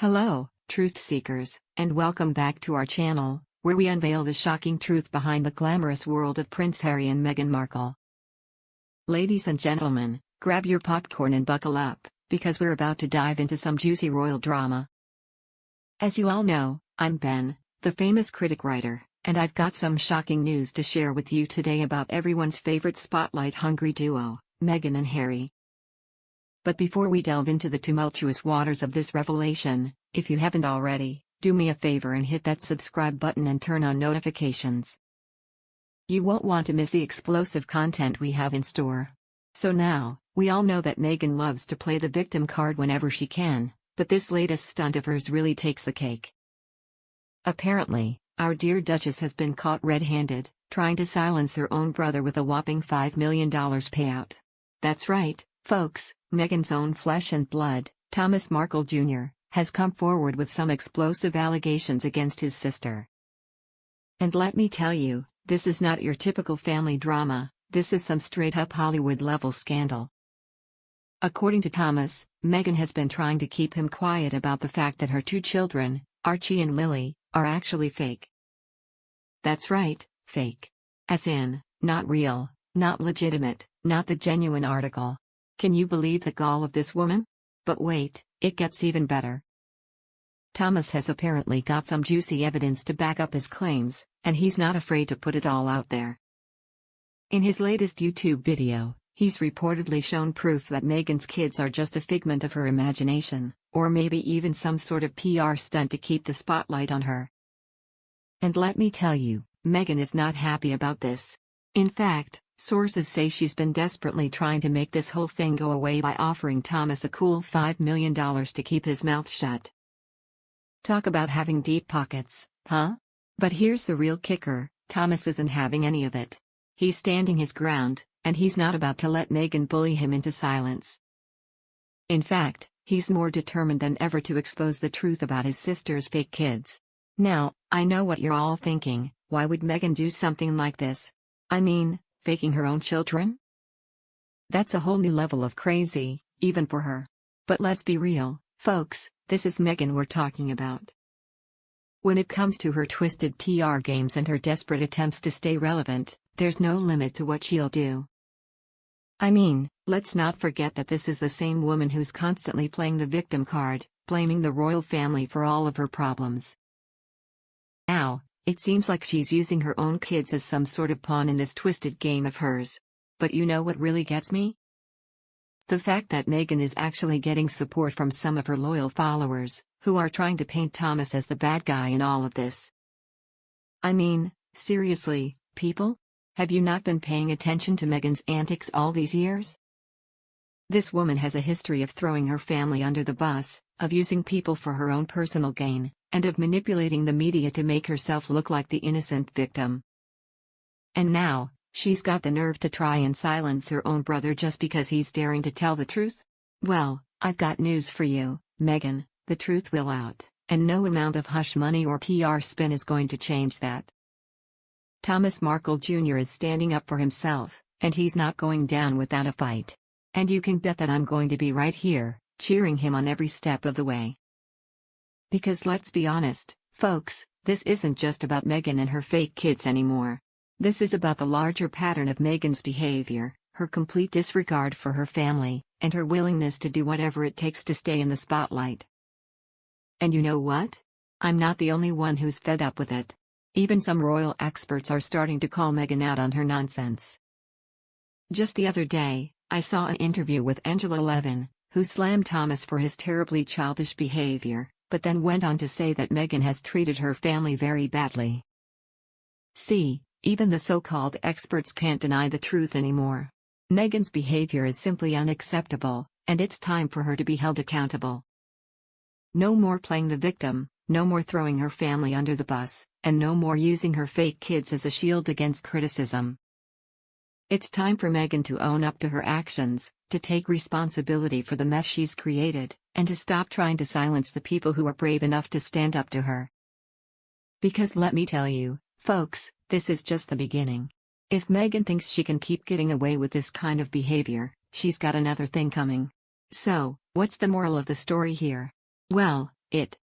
Hello, truth seekers, and welcome back to our channel, where we unveil the shocking truth behind the glamorous world of Prince Harry and Meghan Markle. Ladies and gentlemen, grab your popcorn and buckle up, because we're about to dive into some juicy royal drama. As you all know, I'm Ben, the famous critic writer, and I've got some shocking news to share with you today about everyone's favorite spotlight-hungry duo, Meghan and Harry. But before we delve into the tumultuous waters of this revelation, if you haven't already, do me a favor and hit that subscribe button and turn on notifications. You won't want to miss the explosive content we have in store. So now, we all know that Meghan loves to play the victim card whenever she can, but this latest stunt of hers really takes the cake. Apparently, our dear Duchess has been caught red-handed, trying to silence her own brother with a whopping $5 million payout. That's right, folks. Meghan's own flesh and blood, Thomas Markle Jr., has come forward with some explosive allegations against his sister. And let me tell you, this is not your typical family drama, this is some straight-up Hollywood-level scandal. According to Thomas, Meghan has been trying to keep him quiet about the fact that her two children, Archie and Lili, are actually fake. That's right, fake. As in, not real, not legitimate, not the genuine article. Can you believe the gall of this woman? But wait, it gets even better. Thomas has apparently got some juicy evidence to back up his claims, and he's not afraid to put it all out there. In his latest YouTube video, he's reportedly shown proof that Meghan's kids are just a figment of her imagination, or maybe even some sort of PR stunt to keep the spotlight on her. And let me tell you, Meghan is not happy about this. In fact, sources say she's been desperately trying to make this whole thing go away by offering Thomas a cool $5 million to keep his mouth shut. Talk about having deep pockets, huh? But here's the real kicker, Thomas isn't having any of it. He's standing his ground, and he's not about to let Meghan bully him into silence. In fact, he's more determined than ever to expose the truth about his sister's fake kids. Now, I know what you're all thinking, why would Meghan do something like this? I mean, faking her own children? That's a whole new level of crazy, even for her. But let's be real, folks, this is Meghan we're talking about. When it comes to her twisted PR games and her desperate attempts to stay relevant, there's no limit to what she'll do. I mean, let's not forget that this is the same woman who's constantly playing the victim card, blaming the royal family for all of her problems. Now, it seems like she's using her own kids as some sort of pawn in this twisted game of hers. But you know what really gets me? The fact that Meghan is actually getting support from some of her loyal followers, who are trying to paint Thomas as the bad guy in all of this. I mean, seriously, people? Have you not been paying attention to Meghan's antics all these years? This woman has a history of throwing her family under the bus, of using people for her own personal gain, and of manipulating the media to make herself look like the innocent victim. And now, she's got the nerve to try and silence her own brother just because he's daring to tell the truth? Well, I've got news for you, Meghan, the truth will out, and no amount of hush money or PR spin is going to change that. Thomas Markle Jr. is standing up for himself, and he's not going down without a fight. And you can bet that I'm going to be right here, cheering him on every step of the way. Because let's be honest, folks, this isn't just about Meghan and her fake kids anymore. This is about the larger pattern of Meghan's behavior, her complete disregard for her family, and her willingness to do whatever it takes to stay in the spotlight. And you know what? I'm not the only one who's fed up with it. Even some royal experts are starting to call Meghan out on her nonsense. Just the other day, I saw an interview with Angela Levin, who slammed Thomas for his terribly childish behavior, but then went on to say that Meghan has treated her family very badly. See, even the so-called experts can't deny the truth anymore. Meghan's behavior is simply unacceptable, and it's time for her to be held accountable. No more playing the victim, no more throwing her family under the bus, and no more using her fake kids as a shield against criticism. It's time for Meghan to own up to her actions, to take responsibility for the mess she's created, and to stop trying to silence the people who are brave enough to stand up to her. Because let me tell you, folks, this is just the beginning. If Meghan thinks she can keep getting away with this kind of behavior, she's got another thing coming. So, what's the moral of the story here? Well, It